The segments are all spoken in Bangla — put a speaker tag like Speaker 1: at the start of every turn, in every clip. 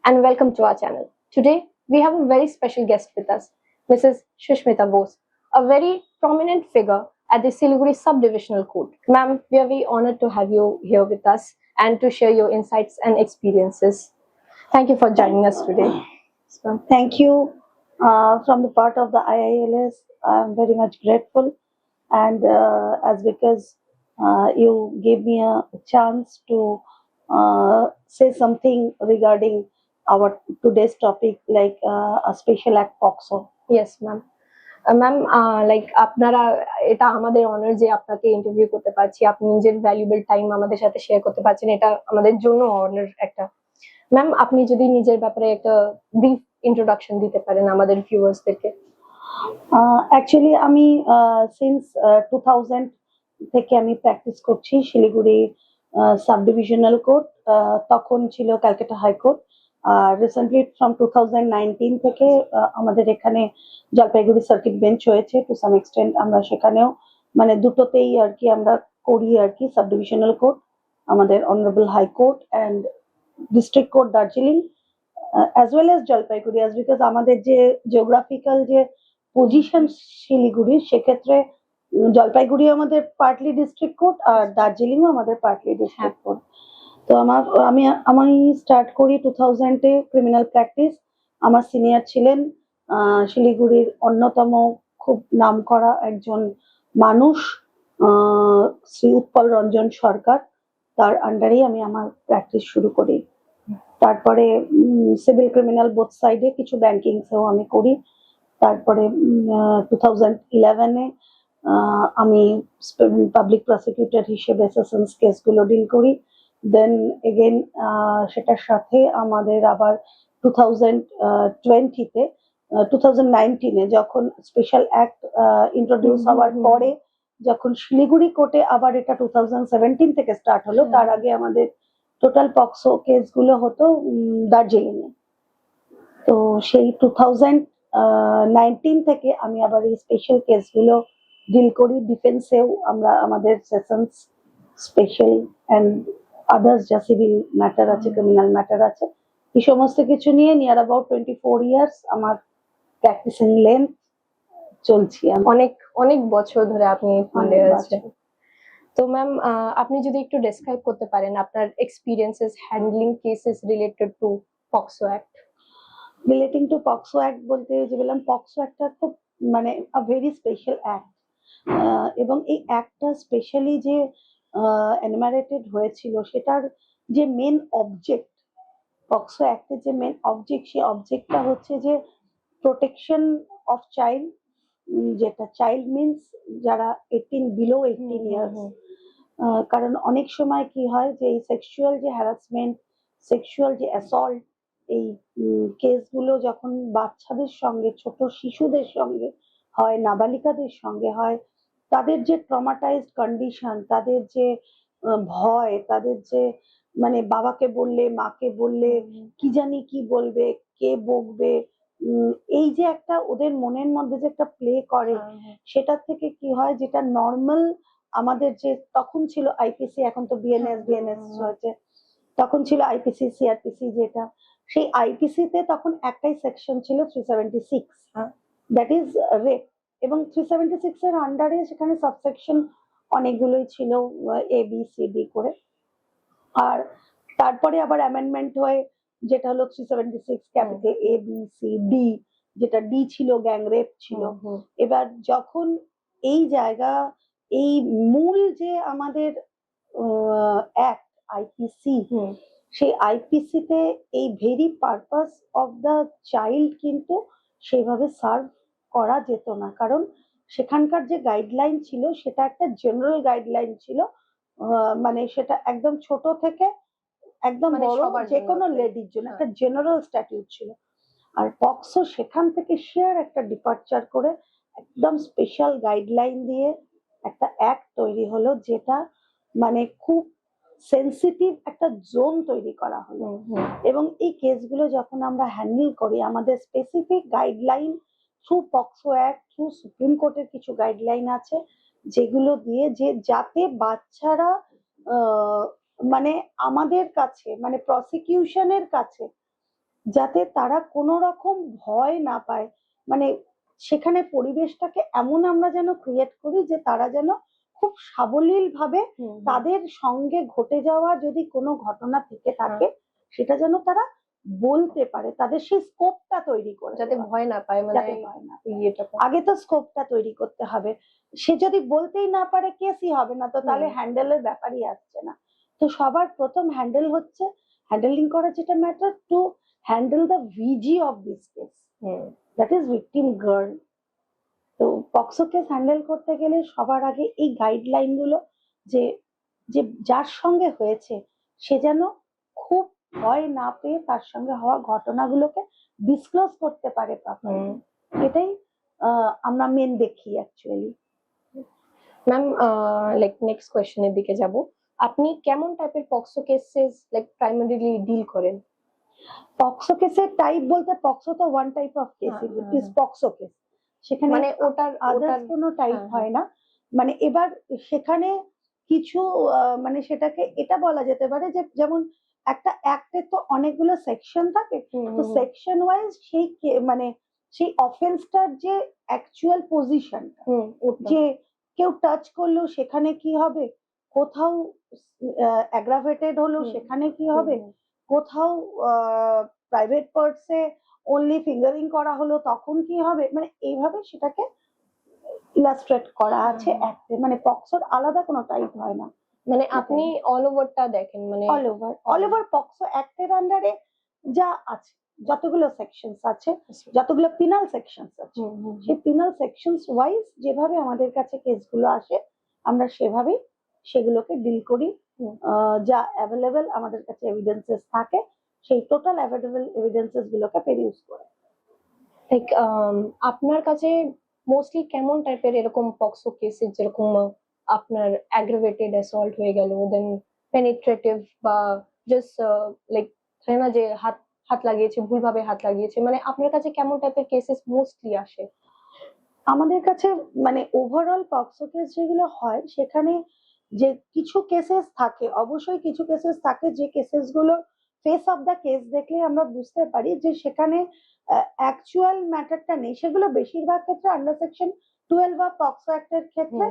Speaker 1: and welcome to our channel. Today, we have a very special guest with us, Mrs. Shushmita Bose, a very prominent figure at the Siliguri Subdivisional Court. Ma'am, we are very honored to have you here with us and to share your insights and experiences. Thank you for joining us today.
Speaker 2: Thank you. From the part of the IILS, I'm very much grateful, and because you gave me a chance to say something regarding our today's topic, like a special act POCSO.
Speaker 1: Yes, ma'am. Ma'am like আপনারা এটা আমাদের অনার যে আপনাকে ইন্টারভিউ করতে পারছি, আপনি নিজের ভ্যালুয়েবল টাইম আমাদের সাথে শেয়ার করতে পারছেন, এটা আমাদের জন্য অনার একটা। ম্যাম, আপনি যদি নিজের ব্যাপারে একটা ব্রিফ ইন্ট্রোডাকশন দিতে পারেন আমাদের ভিউয়ার্সদেরকে।
Speaker 2: অ্যাকচুয়ালি আমি সিন্স 2000 থেকে আমি প্র্যাকটিস করছি শিলিগুড়ি সাব ডিভিশনাল কোর্ট, তখন ছিল ক্যালকাটা হাইকোর্ট। রিসেন্টলি ফ্রম 2019 থেকে আমাদের এখানে জলপাইগুড়ি সার্কিট বেঞ্চ হয়েছে। টু সাম এক্সটেন্ট আমরা সেখানেও মানে দুটোতেই আর কি আমরা করি আর কি, সাব ডিভিশনাল কোর্ট আমাদের honourable high court and district court Darjeeling as well as Jalpaiguri, as because আমাদের যে জিওগ্রাফিক্যাল যে পজিশন শিলিগুড়ির, সেক্ষেত্রে জলপাইগুড়ি আমাদের পার্টলি ডিস্ট্রিক্ট কোর্ট আর দার্জিলিংও আমাদের পার্টলি ডিস্ট্রিক্ট কোর্ট। তো আমি স্টার্ট করি 2000-এ ক্রিমিনাল প্র্যাকটিস। আমার সিনিয়র ছিলেন শিলিগুড়ির অন্যতম খুব নামকরা একজন মানুষ, শ্রী উৎপল রঞ্জন সরকার। তার আন্ডারেই আমি আমার প্র্যাকটিস শুরু করি। তারপরে সিভিল ক্রিমিনাল বোথ সাইডে কিছু ব্যাংকিংসেও আমি করি। তারপরে 2011-এ আমি পাবলিক প্রসিকিউটর হিসেবে সেশনস কেসগুলো ডিল করি। দেন এগেন সেটার সাথে আমাদের আবার 2019-এ যখন স্পেশাল অ্যাক্ট ইন্ট্রোডিউস হওয়ার পরে যখন শিলিগুড়ি কোর্টে আবার এটা 2017 থেকে স্টার্ট হলো, তার আগে আমাদের টোটাল পক্সো কেসগুলো হতো দার্জিলিংয়ে। তো সেই 2019 থেকে আমি আবার এই স্পেশাল কেসগুলো ডিল করি। ডিফেন্সেও আমরা আমাদের সেশনস স্পেশাল অ্যান্ড আদার্স যা সিভিল ম্যাটার আছে, ক্রিমিনাল ম্যাটার আছে, এই সমস্ত কিছু নিয়ে নিয়ার অ্যাবাউট 24 ইয়ার্স আমার প্র্যাকটিসিং লেন্থ চলছি।
Speaker 1: অনেক অনেক বছর ধরে আপনি ফিল্ডে আছেন। তো ম্যাম, আপনি যদি একটু ডেসক্রাইব করতে পারেন আপনার experiences handling cases related to POCSO act.
Speaker 2: Relating to POCSO act বলতে যে বললাম, পক্সো একটা খুব মানে আ ভেরি স্পেশাল অ্যাক্ট, এবং এই অ্যাক্টটা স্পেশালি যে এনুমারেটেড হয়েছিল, সেটার যে মেন অবজেক্ট, পক্সো অ্যাক্টের যে মেন অবজেক্ট, সেই অবজেক্টটা হচ্ছে যে প্রোটেকশন অফ চাইল্ড, যেটা চাইল্ড মিনস যারা 18 বিলো 18 ইয়ার্স। কারণ অনেক সময় কি হয় যে এই সেক্সুয়াল যে হ্যারাসমেন্ট, সেক্সুয়াল যে অ্যাসল্ট, এই কেসগুলো যখন বাচ্চাদের সঙ্গে, ছোট শিশুদের সঙ্গে হয়, নাবালিকাদের সঙ্গে হয়, তাদের যে ট্রমাটাইজড কন্ডিশন, তাদের যে ভয়, তাদের যে মানে বাবাকে বললে, মাকে বললে কি জানি কি বলবে, কে বকবে, এই যে একটা ওদের মনের মধ্যে যে একটা প্লে করে, সেটার থেকে কি হয়, যেটা নর্মাল আমাদের যে তখন ছিল আইপিসি, এখন তো বিএনএস হয়েছে, তখন ছিল আইপিসি সিআরপিসি, যেটা সেই আইপিসি তে তখন একটাই সেকশন ছিল 376, দ্যাট ইজ রেপ, এবং 376 এর আন্ডারে সেখানে সাবসেকশন অনেকগুলোই ছিল, এ বি সি ডি করে। আর তারপরে আবার অ্যামেন্ডমেন্ট হয়ে যেটা হলো 376 capital A B C D, যেটা ডি ছিল গ্যাং রেপ ছিল। এবার যখন এই জায়গা, এই মূল যে আমাদের অ্যাক্ট আইপিসি, সেই আইপিসি তে এই very purpose of the child কিন্তু সেভাবে সার্ভ করা যেত না, কারণ সেখানকার যে গাইডলাইন ছিল সেটা একটা জেনারেল গাইডলাইন ছিল, মানে সেটা একদম ছোট থেকে একদম বড় যে কোনো লেডির জন্য একটা জেনারেল স্ট্যাটিউট ছিল। আর পক্সো সেখান থেকে শেয়ার একটা ডিপার্চার করে একদম স্পেশাল গাইডলাইন দিয়ে একটা অ্যাক্ট তৈরি হলো, যেটা মানে খুব সেন্সিটিভ একটা জোন তৈরি করা হলো। এবং এই কেসগুলো যখন আমরা হ্যান্ডেল করি, আমাদের specific guideline through POCSO act, through supreme কোর্টের কিছু গাইডলাইন আছে, যেগুলো দিয়ে যে যাতে বাচ্চারা মানে আমাদের কাছে, মানে প্রসিকিউশনের কাছে যাতে তারা কোনো রকম ভয় না পায়, মানে সেখানে পরিবেশটাকে এমন আমরা যেন ক্রিয়েট করি যে তারা যেন খুব সাবলীল ভাবে তাদের সঙ্গে ঘটে যাওয়া যদি কোনো ঘটনা থেকে থাকে সেটা যেন তারা বলতে পারে, তাদের সেই স্কোপটা তৈরি করে
Speaker 1: যাতে
Speaker 2: দেওয়া।
Speaker 1: ভয় না পায়, মানে
Speaker 2: যাতে ভয় না পায়।
Speaker 1: ইয়েটা
Speaker 2: আগে তো স্কোপটা তৈরি করতে হবে, সে যদি বলতেই না পারে কেসই হবে না, তো তাহলে হ্যান্ডেলের ব্যাপারই আসছে না। তো সবার প্রথম হ্যান্ডেল হচ্ছে, হ্যান্ডেলিং করা যেটা ম্যাটার, টু হ্যান্ডেল দ্য ভিজি of this case, that is victim girl. তো পক্সো কেস হ্যান্ডেল করতে গেলে সবার আগে এই গাইডলাইন গুলো, যে যে যার সঙ্গে হয়েছে সে যেন খুব ভয় না পেয়ে তার সঙ্গে হওয়া ঘটনাগুলোকে ডিসক্লোজ করতে পারে প্রপারলি, এটাই আমরা মেন দেখি অ্যাকচুয়ালি।
Speaker 1: ম্যাম, লাইক নেক্সট কোয়েশ্চেনের দিকে যাব। আপনি কেমন টাইপের POCSO cases like primarily deal করেন?
Speaker 2: পক্সো কেসের টাইপ বলতে পক্সো তো one type of case, it is POCSO case, সেখানে
Speaker 1: মানে ওটার
Speaker 2: আদার্স কোনো টাইপ হয় না। মানে এবার সেখানে কিছু মানে সেটাকে এটা বলা যেতে পারে যে যেমন একটা অ্যাক্টের তো অনেকগুলো সেকশন থাকে, তো সেকশন ওয়াইজ সেই মানে সেই অফেন্সটার যে অ্যাকচুয়াল পজিশনটা, যে কেউ টাচ করলো সেখানে কি হবে, কোথাও অ্যাগ্রাভেটেড হলো সেখানে কি হবে, কোথাও প্রাইভেট পার্টসে অনলি ফিঙ্গারিং করা হলো তখন কি হবে, মানে এইভাবে সেটাকে ইলাস্ট্রেট করা আছে অ্যাক্টে, মানে পক্সোর আলাদা কোনো টাইপ হয় না।
Speaker 1: মানে আপনি অল ওভারটা দেখেন, মানে
Speaker 2: অল ওভার পক্সো অ্যাক্টের আন্ডারে যা আছে, যতগুলো সেকশনস আছে, যতগুলো পিনাল সেকশনস আছে, সেই পিনাল সেকশনস ওয়াইজ যেভাবে আমাদের কাছে কেসগুলো আসে আমরা সেভাবেই সেগুলোকে ডিল করি। যা অ্যাভেলেবেল আমাদের কাছে এভিডেন্সেস থাকে সেই টোটাল অ্যাভেলেবেল এভিডেন্সেস গুলোকে পেরিউজ করে।
Speaker 1: লাইক আপনার কাছে মোস্টলি কেমন টাইপের এরকম পক্সো কেসেস, যেরকম আপনার অ্যাগ্রাভেটেড অ্যাসল্ট হয়ে গেল, দেন পেনিট্রেটিভ বা জাস্ট লাইক হয় না যে হাত হাত লাগিয়েছে, ভুলভাবে হাত লাগিয়েছে, মানে আপনার কাছে কেমন টাইপের কেসেস মোস্টলি আসে?
Speaker 2: আমাদের কাছে মানে ওভারঅল পক্সো কেস যেগুলো হয় সেখানে যে কিছু কেসেস থাকে, অবশ্যই কিছু কেসেস থাকে যে কেসেস গুলো ফেস অফ দ্য কেস দেখলে আমরা বুঝতে পারি যে সেখানে অ্যাকচুয়াল ম্যাটারটা নেই, সেগুলো বেশিরভাগ ক্ষেত্রে আন্ডার সেকশন 12 বা পক্সো অ্যাক্টের ক্ষেত্রে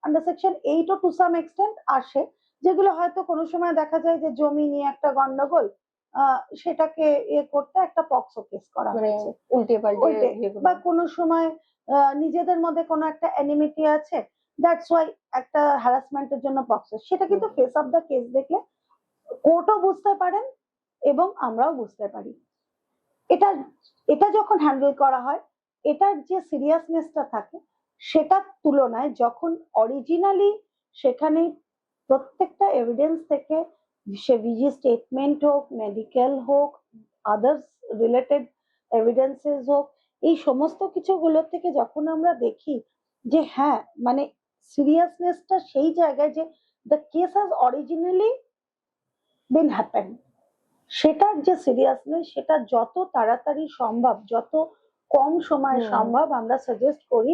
Speaker 2: under section 8 O to some extent আসে, যেগুলো হয়তো কোনো সময় দেখা যায় যে জমি নিয়ে একটা গন্ডগোল, সেটাকে করতে একটা পক্সো কেস করা হয়েছে
Speaker 1: উল্টে পাল্টে,
Speaker 2: বা কোনো সময় নিজেদের মধ্যে কোনো একটা এনিমিটি আছে, দ্যাটস ওয়াই একটা হ্যারাসমেন্টের জন্য পক্সো, সেটা কিন্তু ফেস অফ দ্য কেস দেখলে কোর্টও বুঝতে পারেন এবং আমরাও বুঝতে পারি। এটা এটা যখন হ্যান্ডেল করা হয় এটার যে সিরিয়াসনেসটা থাকে সেটার তুলনায় যখন অরিজিনালি সেখানে প্রত্যেকটা এভিডেন্স থেকে, সে ভিজি স্টেটমেন্ট হোক, মেডিকেল হোক, আদার্স রিলেটেড এভিডেন্সেস হোক, এই সমস্ত কিছুগুলোর থেকে যখন আমরা দেখি যে হ্যাঁ মানে সিরিয়াসনেসটা সেই জায়গায় যে the case has originally been happen, সেটার যে সিরিয়াসনেস সেটা যত তাড়াতাড়ি সম্ভব, যত কম সময় সম্ভব আমরা সাজেস্ট করি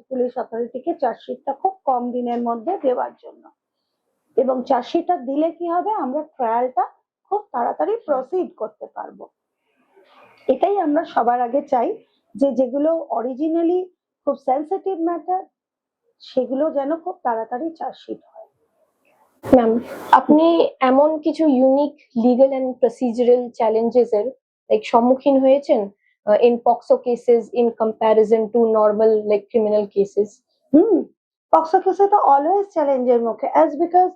Speaker 2: পুলিশ অথরিটিকে চার্জশিটটা খুব কম দিনের মধ্যে দেওয়ার জন্য, এবং চার্জশিটটা দিলে কি হবে আমরা ট্রায়ালটা খুব তাড়াতাড়ি প্রসিড করতে পারবো। এটাই আমরা সবার আগে চাই যে যেগুলো অরিজিনালি খুব সেন্সিটিভ ম্যাটার সেগুলো যেন খুব তাড়াতাড়ি চার্জশিট হয়।
Speaker 1: ম্যাম, আপনি এমন কিছু unique legal and procedural challenges এর লাইক সম্মুখীন হয়েছেন in POXO cases in comparison to normal like criminal cases?
Speaker 2: POCSO কেসে তো অলওয়েজ চ্যালেঞ্জের মুখে, অ্যাজ বিকজ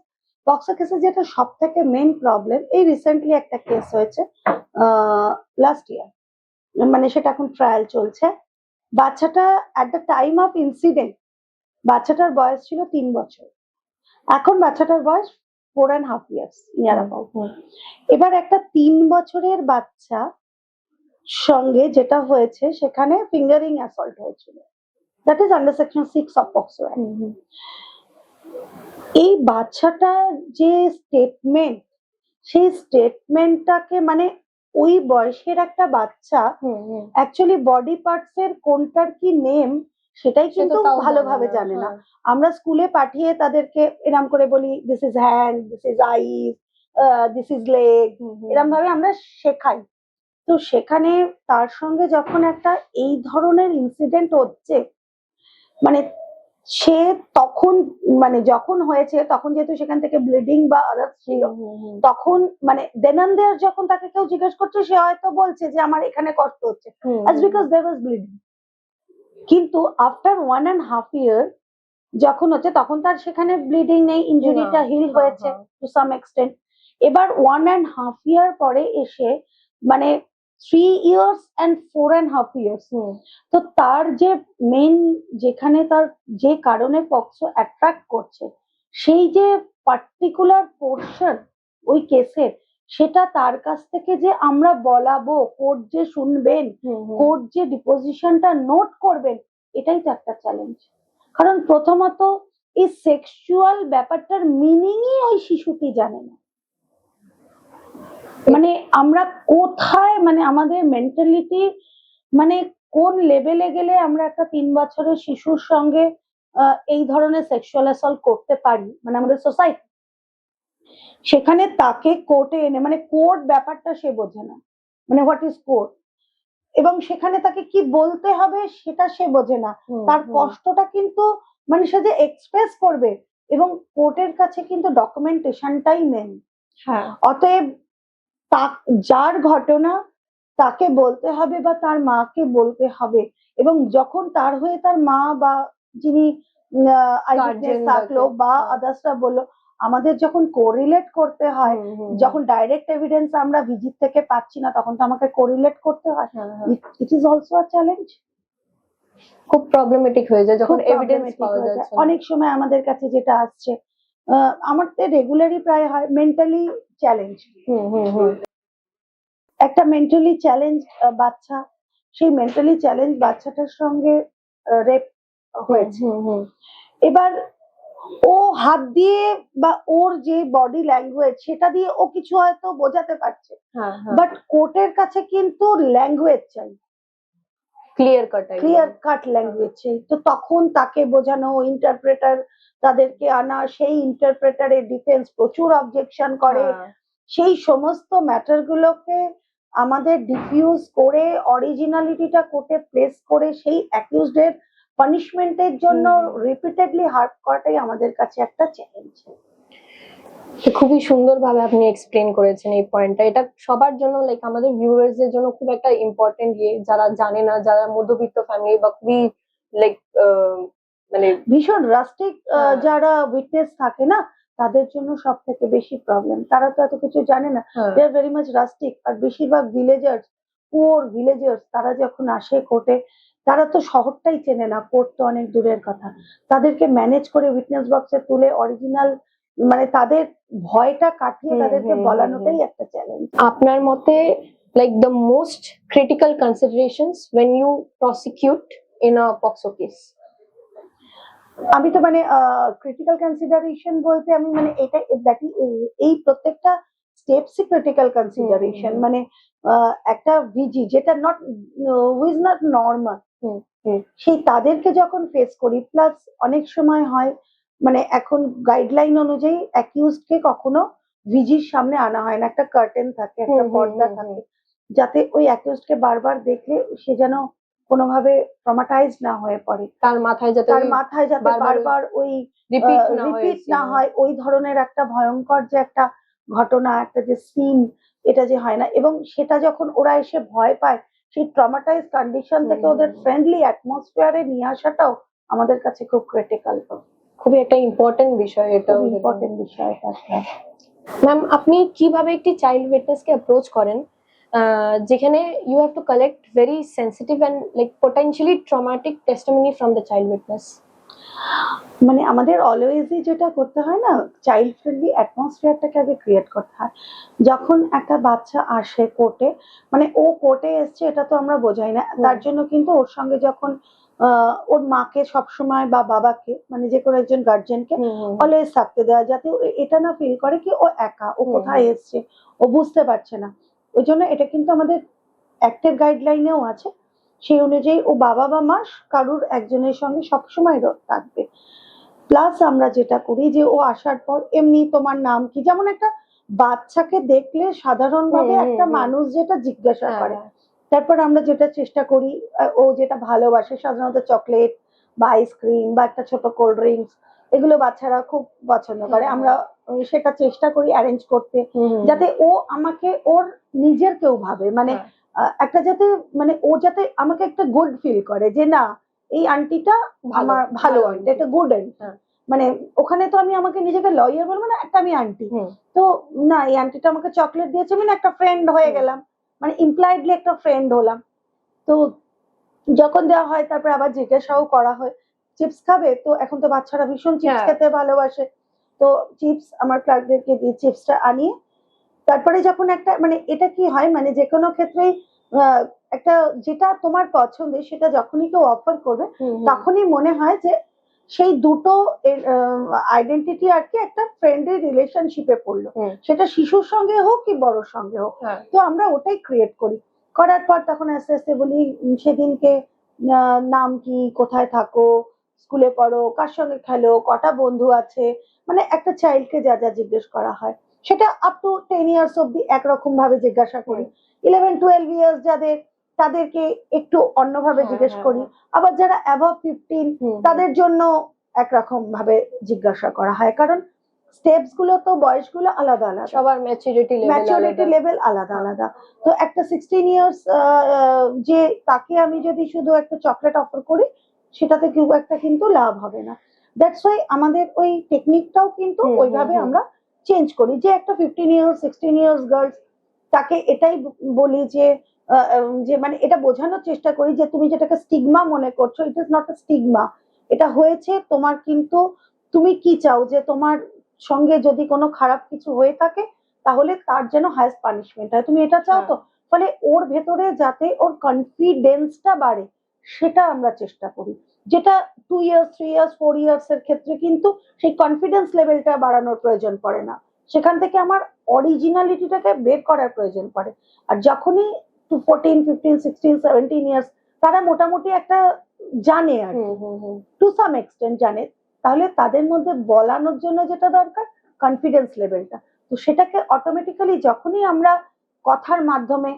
Speaker 2: পক্সো কেসে যেটা সব থেকে মেইন প্রবলেম, এই রিসেন্টলি একটা কেস হয়েছে লাস্ট ইয়ার, মানে সেটা এখন ট্রায়াল চলছে। বাচ্চাটা at the time of incident বাচ্চাটার বয়স ছিল 3 বছর, এখন বাচ্চাটার বয়স 4.5 years নিয়ার অ্যাবাউট। এবার একটা 3 বছরের বাচ্চা সঙ্গে যেটা হয়েছে সেখানে ফিঙ্গারিং অ্যাসল্ট হয়েছিল, that is under section 6 of POCSO act. এই বাচ্চাটার যে স্টেটমেন্ট, সেই স্টেটমেন্টটাকে মানে ওই বয়সের একটা বাচ্চা অ্যাকচুয়ালি বডি পার্টস এর কোনটার কি নেম সেটাই কিন্তু ভালোভাবে জানে না। আমরা স্কুলে পাঠিয়ে তাদেরকে এরম করে বলি this is hand, this is eyes, this is leg, এরকম ভাবে আমরা শেখাই। তো সেখানে তার সঙ্গে যখন একটা এই ধরনের ইনসিডেন্ট হচ্ছে, মানে সে তখন মানে যখন হয়েছে তখন যেহেতু সেখান থেকে ব্লিডিং বা আদার্স ছিল, তখন মানে দেন এন্ড দেয়ার যখন তাকে কেউ জিজ্ঞেস করছে সে হয়তো বলছে যে আমার এখানে কষ্ট হচ্ছে, as because there was bleeding। কিন্তু আফটার 1.5 year যখন হচ্ছে তখন তার সেখানে ব্লিডিং নেই, ইনজুরিটা হিল হয়েছে টু সাম এক্সটেন্ট। এবার 1.5 year পরে এসে মানে 3 years and 4.5 years, তো তার যে মেইন যেখানে তার যে কারণে পক্সো অ্যাট্রাক্ট করছে সেই যে পার্টিকুলার পোর্শন ওই কেসের, সেটা তার কাছ থেকে যে আমরা বলাবো, কোর্ট যে শুনবেন, কোর্ট যে ডিপোজিশনটা নোট করবেন, এটাই তো একটা চ্যালেঞ্জ। কারণ প্রথমত এই সেক্সুয়াল ব্যাপারটার মিনিংই ওই শিশুটি জানে না। মানে আমরা কোথায়, মানে আমাদের মেন্টালিটি মানে কোন লেভেলে গেলে আমরা একটা 3 বছরের শিশুর সঙ্গে এই ধরনের সেক্সুয়াল অ্যাসল্ট করতে পারি, মানে আমাদের সোসাইটি, সেখানে তাকে কোর্টে এনে, মানে কোর্ট ব্যাপারটা সে বোঝে না, মানে হোয়াট ইজ কোর্ট, এবং সেখানে তাকে কি বলতে হবে সেটা সে বোঝে না। তার কষ্টটা কিন্তু মানে সে যে এক্সপ্রেস করবে, এবং কোর্টের কাছে কিন্তু ডকুমেন্টেশনটাই মেন। অতএব যার ঘটনা তাকে বলতে হবে বা তার মাকে বলতে হবে, এবং যখন তার হয়ে তার মা বা যিনি আইউইটনেস থাকলো বা আদার্সরা বললো, আমাদের যখন কোরিলেট করতে হয়, যখন ডাইরেক্ট এভিডেন্স আমরা ভিজিট থেকে পাচ্ছি না, তখন তো আমাকে কোরিলেট করতে হয়। It is also a challenge.
Speaker 1: খুব প্রবলেমেটিক হয়ে যায় যখন এভিডেন্স পাওয়া যায়।
Speaker 2: অনেক সময় আমাদের কাছে যেটা আসছে, আমাদের রেগুলারই প্রায় হয় মেন্টালি চ্যালেঞ্জ। একটা মেন্টালি চ্যালেঞ্জ বাচ্চা, সেই মেন্টালি চ্যালেঞ্জ বাচ্চাটার সঙ্গে রেপ হয়েছে। এবার ও হাত দিয়ে বা ওর যে বডি ল্যাঙ্গুয়েজ সেটা দিয়ে ও কিছু হয়তো বোঝাতে পারছে, বাট কোর্টের কাছে কিন্তু ল্যাঙ্গুয়েজ চাই, ক্লিয়ার কাট ল্যাঙ্গুয়েজ চাই। তো তখন তাকে বোঝানো, ইন্টারপ্রেটার তাদেরকে আনা, সেই ইন্টারপ্রেটারের ডিফেন্স প্রচুর অবজেকশন করে, সেই সমস্ত ম্যাটার গুলোকে আমাদের ডিফিউজ করে অরিজিনালিটিটা কোর্টে প্লেস করে সেই অ্যাকিউজড এর পানিশমেন্টের জন্য রিপিটেডলি হার্ট করাটাই আমাদের কাছে একটা চ্যালেঞ্জ।
Speaker 1: খুবই সুন্দরভাবে আপনি এক্সপ্লেন করেছেন এই পয়েন্টটা। এটা সবার জন্য, লাইক আমাদের ভিউয়ার্সদের জন্য খুব একটা ইম্পর্টেন্ট, যারা জানে না, যারা মধ্যবিত্ত ফ্যামিলি বা খুবই লাইক মানে
Speaker 2: ভীষণ রাস্টিক যারা উইটনেস থাকে না, তাদের জন্য সব থেকে বেশি প্রবলেম। তারা তো এত কিছু জানে না, দে আর ভেরি মাচ রাস্টিক। আর বেশিরভাগ ভিলেজার্স, পুয়ার ভিলেজার্স, তারা যখন আসে কোর্টে, তারা তো শহরটাই চেনে না, কোর্ট তো অনেক দূরের কথা। তাদেরকে ম্যানেজ করে উইটনেস বক্সে তুলে অরিজিনাল, মানে তাদের ভয়টা কাটিয়ে তাদেরকে বলানোটাই একটা চ্যালেঞ্জ।
Speaker 1: আপনার মতে like the most critical considerations when you prosecute in a POCSO case?
Speaker 2: আমি তো মানে ক্রিটিক্যাল কনসিডারেশন বলতে আমি মানে এটা এই প্রত্যেকটা স্টেপসই ক্রিটিক্যাল কনসিডারেশন। মানে একটা ভিজি যেটা নট উইজ নট নর্মাল, সেই তাদেরকে যখন ফেস করি, প্লাস অনেক সময় হয় মানে এখন গাইডলাইন অনুযায়ী অ্যাকিউজড কে কখনো ভিজির সামনে আনা হয় না, একটা কার্টেন থাকে, একটা পর্দা থাকে, যাতে ওই অ্যাকিউজড কে বারবার দেখলে সে যেন কোনোভাবে ট্রমাটাইজ না হয়ে পড়ে,
Speaker 1: তার মাথায় যাতে
Speaker 2: বারবার ওই রিপিট না হয়, ওই ধরনের একটা ভয়ঙ্কর যে একটা ঘটনা, একটা যে সিন, এটা যে হয় না। এবং সেটা যখন ওরা এসে ভয় পায়, সেই ট্রমাটাইজ কন্ডিশন থেকে ওদের ফ্রেন্ডলি অ্যাটমসফিয়ারে নিয়ে আসাটাও আমাদের কাছে খুব ক্রিটিক্যাল,
Speaker 1: খুবই একটা ইম্পর্টেন্ট বিষয়। এটা
Speaker 2: ইম্পর্টেন্ট বিষয়।
Speaker 1: ম্যাম, আপনি কিভাবে একটি চাইল্ড উইটনেস কে অ্যাপ্রোচ করেন যেখানে you have to collect very sensitive and like potentially traumatic testimony from the child witness?
Speaker 2: মানে আমাদের অলওয়েজই যেটা করতে হয় না, চাইল্ড ফ্রেন্ডলি অ্যাটমসফিয়ারটাকে আগে ক্রিয়েট করতে হয়। যখন একটা বাচ্চা আসে কোর্টে, মানে ও কোর্টে এসছে এটা তো আমরা বোঝাই না, তার জন্য কিন্তু ওর সঙ্গে যখন ওর মাকে সবসময় বা বাবাকে, মানে যে কোনো একজন গার্জেনকে অলওয়েজ থাকতে দেওয়া, যাতে এটা না ফিল করে কি ও একা, ও কোথায় এসছে ও বুঝতে পারছে না। ওই জন্য এটা কিন্তু আমাদের অ্যাক্টের গাইডলাইনেও আছে, সেই অনুযায়ী ও বাবা বা মা কারুর একজনের সঙ্গে সবসময় থাকবে। প্লাস আমরা যেটা করি যে ও আসার পর এমনি তোমার নাম কি, যেমন একটা বাচ্চাকে দেখলে সাধারণভাবে একটা মানুষ যেটা জিজ্ঞাসা করে, তারপর আমরা যেটা চেষ্টা করি, ও যেটা ভালোবাসে সাধারণত চকলেট বা আইসক্রিম বা একটা ছোট কোল্ড ড্রিঙ্কস, এগুলো বাচ্চারা খুব পছন্দ করে। আমরা সেটা চেষ্টা করি অ্যারেঞ্জ করতে, যাতে ও আমাকে ওর নিজের কেউ ভাবে, মানে একটা যাতে মানে ও যাতে আমাকে একটা গুড ফিল করে যে না এই আন্টিটা আমার ভালো আন্টি, একটা গুড আন্টি। মানে ওখানে তো আমি আমাকে নিজেকে লয়ার বলবো না, একটা আমি আন্টি, তো না এই আন্টিটা আমাকে চকলেট দিয়েছে, আমি না একটা ফ্রেন্ড হয়ে গেলাম, মানে ইমপ্লাইডলি একটা ফ্রেন্ড হলাম। তো যখন দেওয়া হয় তারপর আবার জিজ্ঞাসাও করা হয় চিপস খাবে, তো এখন তো বাচ্চারা ভীষণ চিপস খেতে ভালোবাসে, তো চিপস আমার ক্লার্কদেরকে দিয়ে চিপসটা আনিয়ে তারপরে যখন একটা মানে এটা কি হয় মানে যে কোনো ক্ষেত্রেই একটা যেটা তোমার পছন্দের সেটা যখনই কেউ অফার করবে তখনই মনে হয় যে সেই দুটো আইডেন্টিটি আর কি একটা ফ্রেন্ডলি রিলেশনশিপে পড়লো, সেটা শিশুর সঙ্গে হোক কি বড়োর সঙ্গে হোক। তো আমরা ওটাই ক্রিয়েট করি, করার পর তখন আস্তে আস্তে বলি সেদিনকে নাম কি, কোথায় থাকো, স্কুলে পড়ো, কার সঙ্গে খেলো, কটা বন্ধু আছে, মানে একটা চাইল্ডকে যা যা জিজ্ঞেস করা হয় সেটা আপ টু 10 ইয়ার্স অব্দি একরকম ভাবে জিজ্ঞাসা করি। 11-12 ইয়ার্স যাদের তাদেরকে একটু অন্যভাবে জিজ্ঞেস করি, আবার যারা অ্যাবভ 15 তাদের জন্য একরকম ভাবে জিজ্ঞাসা করা হয়, কারণ স্টেপস গুলো তো বয়সগুলো আলাদা আলাদা,
Speaker 1: সবার ম্যাচুরিটি লেভেল
Speaker 2: আলাদা আলাদা। তো একটা 16 ইয়ার্স যে তাকে আমি যদি শুধু একটা চকলেট অফার করি সেটাতে খুব একটা কিন্তু লাভ হবে না। দ্যাটস ওয়াই আমাদের ওই টেকনিকটাও কিন্তু ওইভাবে আমরা চেঞ্জ করি, যে একটা 15 ইয়ার্স 16 ইয়ার্স গার্লস তাকে এটাই বলি যে যে মানে এটা বোঝানোর চেষ্টা করি যে তুমি যেটাকে স্টিগমা মনে করছো, it is not a stigma, এটা হয়েছে তোমার, কিন্তু তুমি কি চাও যে তোমার সঙ্গে যদি কোনো খারাপ কিছু হয়ে থাকে তাহলে তার যেন হায়েস্ট পানিশমেন্ট হয়, তুমি এটা চাও তো। ফলে ওর ভেতরে যাতে ওর কনফিডেন্সটা বাড়ে সেটা আমরা চেষ্টা করি, যেটা 2 ইয়ার্স 3 ইয়ার্স 4 ইয়ার্স এর ক্ষেত্রে কিন্তু সেই কনফিডেন্স লেভেলটা বাড়ানোর প্রয়োজন পড়ে না, সেখান থেকে আমার অরিজিনালিটিটাকে বের করার প্রয়োজন পড়ে। আর যখনই 14 15 16 17 ইয়ার্স তারা মোটামুটি একটা জানে আর টু সাম এক্সটেন্ট জানে, তাহলে তাদের মধ্যে বলানোর জন্য যেটা দরকার কনফিডেন্স লেভেলটা, তো সেটাকে অটোমেটিক্যালি যখনই আমরা কথার মাধ্যমে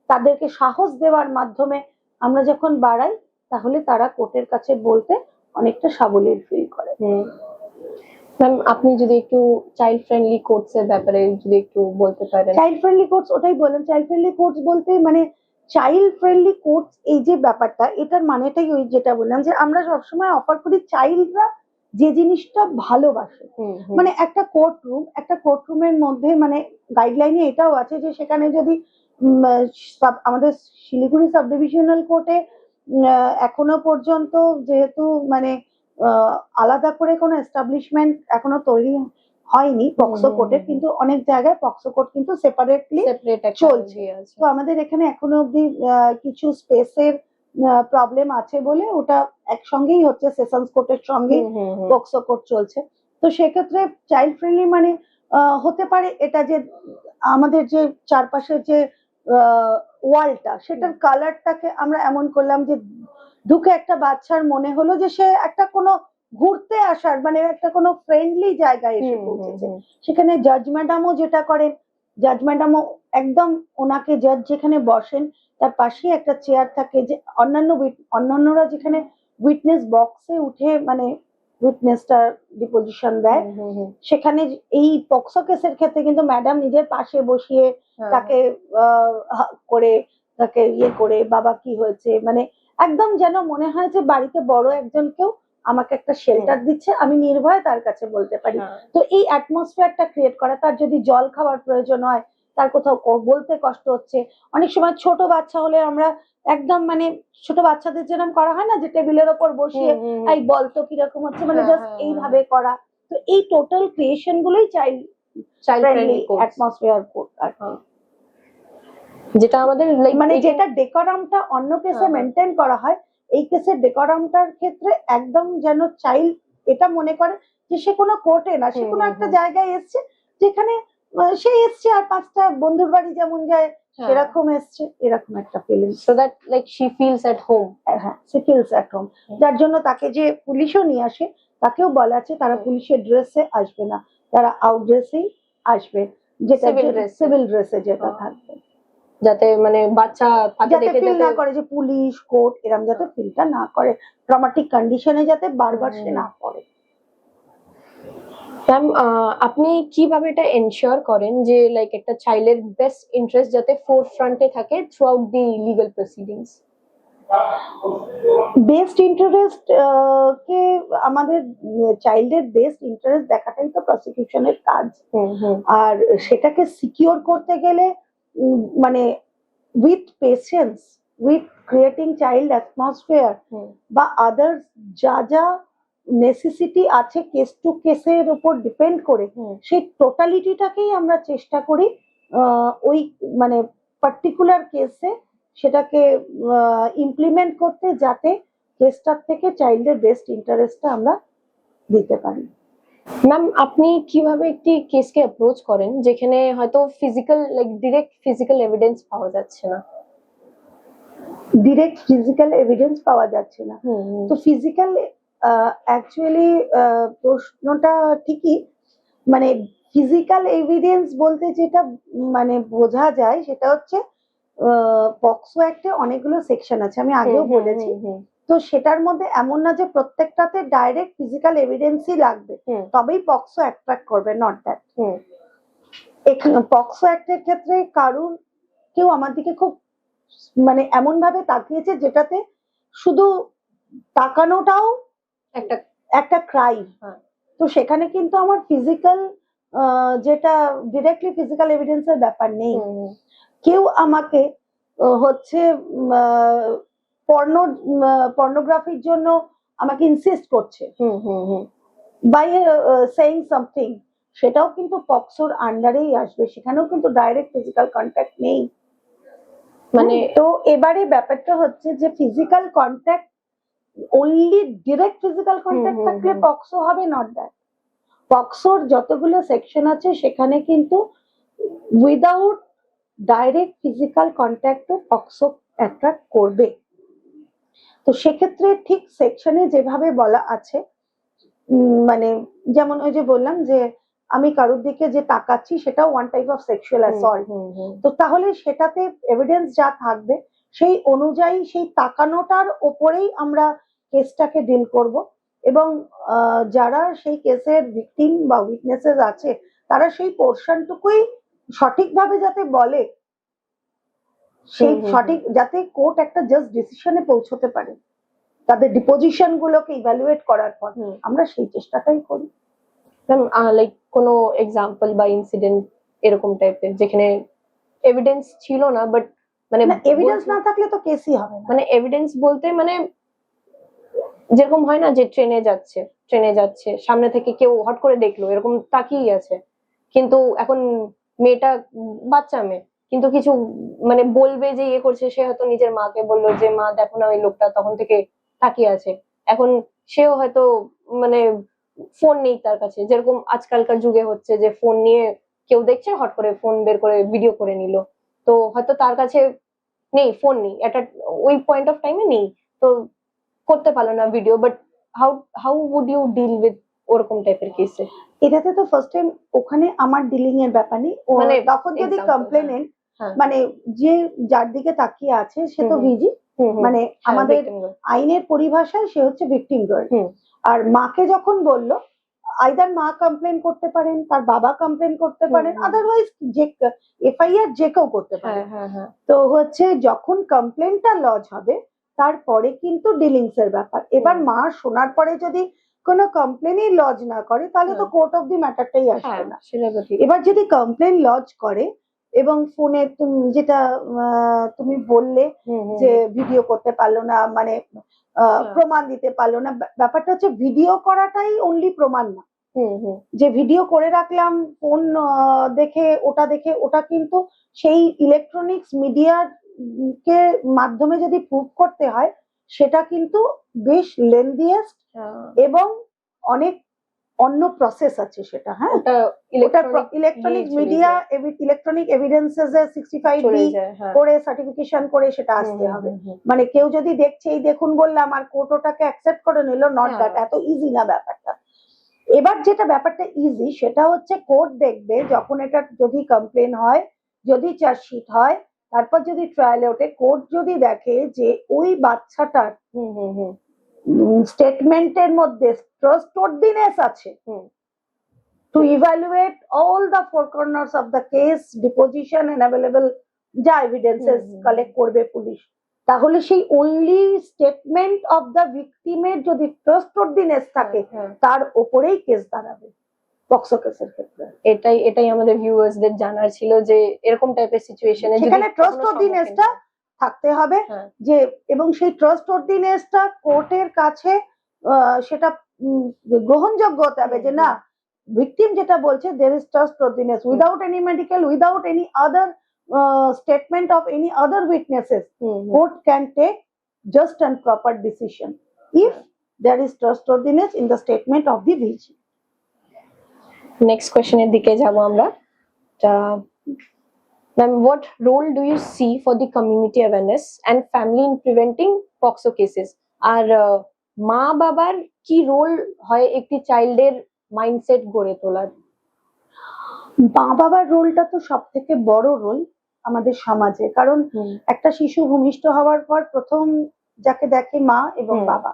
Speaker 2: তাদেরকে সাহস দেওয়ার মাধ্যমে আমরা যখন বাড়াই তাহলে তারা কোর্টের কাছে বলতে অনেকটা সাবলীল ফিল করে।
Speaker 1: ম্যাম আপনি যদি একটু চাইল্ড ফ্রেন্ডলি কোর্টস এর ব্যাপারে যদি একটু বলতে পারেন।
Speaker 2: চাইল্ড ফ্রেন্ডলি কোর্টস, ওটাই বললাম, চাইল্ড ফ্রেন্ডলি কোর্টস বলতে মানে চাইল্ড ফ্রেন্ডলি কোর্টস এই যে ব্যাপারটা, এটার মানেটাই ওই যেটা বললাম যে আমরা সবসময় অফার করি চাইল্ডরা যে জিনিসটা ভালোবাসে, মানে একটা কোর্টরুমের মধ্যে মানে গাইডলাইনে এটাও আছে যে সেখানে যদি আমাদের শিলিগুড়ি সাব ডিভিশনাল কোর্টে এখনো পর্যন্ত যেহেতু মানে আলাদা করে কোনো এস্টাবলিশমেন্ট এখনো তৈরি হয়নি পক্সো কোর্টের, কিন্তু অনেক জায়গায় পক্সো কোর্ট কিন্তু সেপারেটলি চলছে। তো আমাদের এখানে এখনো অব্দি কিছু স্পেসের প্রবলেম আছে বলে ওটা একসঙ্গেই হচ্ছে, সেশনস কোর্টের সঙ্গে পক্সো কোর্ট চলছে। তো সেক্ষেত্রে চাইল্ড ফ্রেন্ডলি মানে হতে পারে এটা যে আমাদের যে চারপাশের যে ওয়ালটা সেটার কালারটাকে আমরা এমন করলাম যে ঢুকে একটা বাচ্চার মনে হলো যে সে একটা কোনো ঘুরতে আসার মানে একটা কোনো ফ্রেন্ডলি জায়গায় এসে পৌঁছেছে। সেখানে জাজ ম্যাডামও যেটা করেন, জাজ ম্যাডামও একদম ওনাকে জাজ যেখানে বসেন তার পাশেই একটা চেয়ার থাকে, যে অন্যান্যরা যেখানে উইটনেস বক্সে উঠে মানে উইটনেসটা ডিপোজিশন দেয়, সেখানে এই পক্সো কেসের ক্ষেত্রে কিন্তু ম্যাডাম নিজের পাশে বসিয়ে তাকে করে তাকে ইয়ে করে বাবা কি হয়েছে, মানে একদম যেন মনে হয় যে বাড়িতে বড় একজন কেউ আমাকে একটা শেল্টার দিচ্ছে, আমি নির্ভয়ে তার কাছে বলতে পারি। তো এই অ্যাটমসফিয়ারটা ক্রিয়েট করা, তার যদি জল খাওয়ার প্রয়োজন হয়, তার কোথাও বলতে কষ্ট হচ্ছে, অনেক সময় ছোট বাচ্চা হলে আমরা একদম মানে ছোট বাচ্চাদের যেরকম করা হয় না যে টেবিলের ওপর বসিয়ে এই বলতো কিরকম হচ্ছে, মানে জাস্ট এইভাবে করা। তো এই টোটাল ক্রিয়েশন গুলোই চাইল্ড ফ্রেন্ডলি অ্যাটমসফিয়ার
Speaker 1: যেটা আমাদের
Speaker 2: মানে যেটা ডেকোরামটা অন্য কেসে মেনটেন করা হয়, এই কেসের ডেকোরামটার ক্ষেত্রে একদম যেন চাইল্ড এটা মনে করে যে সে কোনো কোর্টে না, সে কোনো একটা জায়গায় এসছে যেখানে সে এসছে আর 5টা বন্ধুর বাড়ি যেমন যায় সেরকম এসছে, এরকম একটা feeling,
Speaker 1: so that like she feels at home.
Speaker 2: হ্যাঁ, সে ফিলস এট হোম। যার জন্য তাকে যে পুলিশও নিয়ে আসে তাকেও বলা আছে তারা পুলিশের ড্রেসে আসবে না, তারা আউট ড্রেসেই আসবে, যেটা
Speaker 1: Civil dress.
Speaker 2: সিভিল ড্রেসে যেটা
Speaker 1: হ্যাঁ।
Speaker 2: থাকবে,
Speaker 1: যাতে মানে বাচ্চা তাকে
Speaker 2: যাতে
Speaker 1: দেখে
Speaker 2: ফিল
Speaker 1: যাতে
Speaker 2: না করে যে পুলিশ কোর্ট এরম, যাতে ফিলটা না করে, ট্রমাটিক কন্ডিশনে যাতে বারবার সে না পড়ে।
Speaker 1: ম্যাম আপনি কিভাবে এটা এনশিওর করেন যে লাইক একটা চাইল্ডের বেস্ট ইন্টারেস্ট যাতে ফোর ফ্রন্টে থাকে throughout the legal proceedings?
Speaker 2: Best interest কে আমাদের চাইল্ডের বেস্ট ইন্টারেস্ট দেখাটাই তো প্রসিকিউশনের কাজ। আর সেটাকে সিকিউর করতে গেলে মানে with patience, with creating child atmosphere বা আদার্স যা যা নেসেসিটি আছে কেস টু কেসের উপর ডিপেন্ড করে, সেই টোটালিটিটাকেই আমরা চেষ্টা করি ওই মানে পার্টিকুলার কেসে সেটাকে ইমপ্লিমেন্ট করতে, যাতে কেসটার থেকে চাইল্ডের বেস্ট ইন্টারেস্টটা আমরা দিতে পারি।
Speaker 1: ম্যাম আপনি কিভাবে একটি কেসকে অ্যাপ্রোচ করেন যেখানে হয়তো physical like direct physical evidence পাওয়া যাচ্ছে না?
Speaker 2: ডিরেক্ট ফিজিক্যাল এভিডেন্স পাওয়া যাচ্ছে না, তো ফিজিক্যাল অ্যাকচুয়ালি প্রশ্নটা ঠিকই, মানে ফিজিক্যাল এভিডেন্স বলতে যেটা মানে বোঝা যায় সেটা হচ্ছে পক্সো অ্যাক্টে অনেকগুলো সেকশন আছে, আমি আগেও বলেছি। তো সেটার মধ্যে এমন না যে প্রত্যেকটাতে ডাইরেক্ট ফিজিক্যাল এভিডেন্সই লাগবে তবেই পক্সো অ্যাট্রাক্ট করবে, নট দ্যাট। এখানে পক্সো অ্যাক্টের ক্ষেত্রে কারুর কেউ আমার দিকে খুব মানে এমন ভাবে তাকিয়েছে যেটাতে শুধু তাকানোটাও একটা ক্রাইম, তো সেখানে কিন্তু আমার ফিজিক্যাল যেটা ডিরেক্টলি ফিজিক্যাল এভিডেন্সের ব্যাপার নেই। কেউ আমাকে হচ্ছে পর্নোগ্রাফির জন্য আমাকে ইনসিস্ট করছে বাই সেইং সামথিং, সেটাও কিন্তু পক্সোর আন্ডারেই আসবে, সেখানেও কিন্তু ডাইরেক্ট ফিজিক্যাল কন্ট্যাক্ট নেই। মানে তো এবারে ব্যাপারটা হচ্ছে যে physical contact, only direct physical contact থাকলে পক্সো হবে, নট দ্যাট। পক্সোর যতগুলো সেকশন আছে সেখানে কিন্তু উইদাউট ডাইরেক্ট ফিজিক্যাল কন্ট্যাক্টও পক্সো অ্যাট্রাক্ট করবে। তো সেক্ষেত্রে ঠিক সেকশনে যেভাবে বলা আছে, মানে যেমন ওই যে বললাম যে আমি কারোর দিকে যে তাকাচ্ছি সেটাও one type of sexual assault, তো তাহলে সেটাতে এভিডেন্স যা থাকবে সেই অনুযায়ী সেই তাকানোটার ওপরেই আমরা কেসটাকে ডিল করব, এবং যারা সেই কেসের ভিকটিম বা উইটনেসেস আছে তারা সেই পোর্শনটুকুই সঠিকভাবে যাতে বলে, সেই সঠিক যাতে কোর্ট একটা জাস্ট ডিসিশনে পৌঁছতে পারে তাদের ডিপোজিশন গুলোকে ইভ্যালুয়েট করার পর, আমরা সেই চেষ্টাটাই করি।
Speaker 1: ম্যাম লাইক কোনো এক্সাম্পল বা ইনসিডেন্ট এরকম টাইপের যেখানে এভিডেন্স ছিল না, বাট মানে
Speaker 2: এভিডেন্স না থাকলে তো কেসই হবে না।
Speaker 1: মানে এভিডেন্স বলতে মানে যেরকম হয় না যে ট্রেনে যাচ্ছে সামনে থেকে কেউ হট করে দেখলো এরকম তাকিয়ে আছে, কিন্তু এখন মেয়েটা বাচ্চা মেয়ে, কিন্তু কিছু মানে বলবে যে ইয়ে করছে, সে হয়তো নিজের মাকে বললো যে মা দেখো না ওই লোকটা তখন থেকে তাকিয়ে আছে, এখন সেও হয়তো মানে ফোন নেই তার কাছে, যেরকম আজকালকার যুগে হচ্ছে যে ফোন নিয়ে কেউ দেখছে হট করে ফোন বের করে ভিডিও করে নিল, তো হয়তো তার কাছে নেই, ফোন নেই, একটা ওই পয়েন্ট অফ টাইমে নেই, তো করতে পারলো না video, but how would you deal with ওরকম টাইপের কেসে?
Speaker 2: এটাতে তো ফার্স্ট টাইম ওখানে আমার ডিলিং এর ব্যাপার নেই, মানে তখন যদি কমপ্লেনেন্ট মানে যে যার দিকে তাকিয়ে আছে সে তো ভিজি, মানে আমাদের আইনের পরিভাষায় সে হচ্ছে ভিকটিম গার্ল, আর মাকে যখন বললো আইদার মা কমপ্লেন করতে পারেন, তার বাবা কমপ্লেন করতে পারেন, আদারওয়াইজ যে এফআইআর যে কেউ করতে পারে। তো হচ্ছে যখন কমপ্লেনটা লজ হবে তারপরে কিন্তু ডিলিংস এর ব্যাপার। এবার মা শোনার পরে যদি কোনো কমপ্লেনই লজ না করে তাহলে তো কোর্ট অফ দি ম্যাটারটাই আসবে না। এবার যদি কমপ্লেন লজ করে এবং ফোনে যেটা তুমি বললে যে ভিডিও করতে পারলো না, মানে প্রমাণ দিতে পারলো না, ব্যাপারটা হচ্ছে ভিডিও করাটাই অনলি প্রমাণ না, যে ভিডিও করে রাখলাম ফোন দেখে ওটা কিন্তু সেই ইলেকট্রনিক্স মিডিয়ার কে মাধ্যমে যদি প্রুভ করতে হয় সেটা কিন্তু বেশ লেন্দিয়েস্ট এবং অনেক অন্য প্রসেস আছে সেটা। হ্যাঁ, ইলেকট্রনিক মিডিয়া ইলেকট্রনিক এভিডেন্সেস এর 65B করে সার্টিফিকেশন করে সেটা আসতে হবে, মানে কেউ যদি দেখছে এই দেখুন বললাম আর কোর্ট ওটাকে অ্যাকসেপ্ট করে নিল, নট দ্যাট, এত ইজি না ব্যাপারটা। এবার যেটা ব্যাপারটা ইজি সেটা হচ্ছে কোর্ট দেখবে যখন এটা যদি কমপ্লেন হয়, যদি চার্জশিট হয়, তারপর যদি ট্রায়ালে ওঠে, কোর্ট যদি দেখে যে ওই বাচ্চাটার
Speaker 1: হুম হুম হুম
Speaker 2: স্টেটমেন্টের মধ্যে ট্রাস্টওয়ার্দিনেস আছে to evaluate all the four corners of the case, deposition and available যা evidences কালেক্ট করবে পুলিশ, তাহলে সেই অনলি স্টেটমেন্ট অফ দ্য ভিকটিমের যদি ট্রাস্টওয়ার্দিনেস থাকে তার ওপরেই কেস দাঁড়াবে পক্সো কেসের ক্ষেত্রে।
Speaker 1: এটাই আমাদের ভিউয়ার্সদের জানার ছিল যে এরকম টাইপের সিচুয়েশনে
Speaker 2: সেখানে ট্রাস্টওয়ার্দিনেসটা থাকতে হবে, যে এবং সেই ট্রাস্টওয়ার্দিনেসটা কোর্টের কাছে সেটা গ্রহণযোগ্য হতে হবে যে না ভিকটিম যেটা বলছে there is trustworthiness without any medical, without any other statement of any other witnesses. Court can take just and proper decision if there is trustworthiness in the statement of the VG.
Speaker 1: Next কোয়েশ্চেনের দিকে যাব আমরা। Ma'am, what role do you see for the community awareness and family in preventing POXO cases? আর মা বাবার কি রোল হয় একটি চাইল্ডের মাইন্ডসেট গড়ে তোলার?
Speaker 2: মা বাবার রোলটা তো সব থেকে বড় রোল আমাদের সমাজে, কারণ একটা শিশু ভূমিষ্ঠ হওয়ার পর প্রথম যাকে দেখে মা এবং বাবা,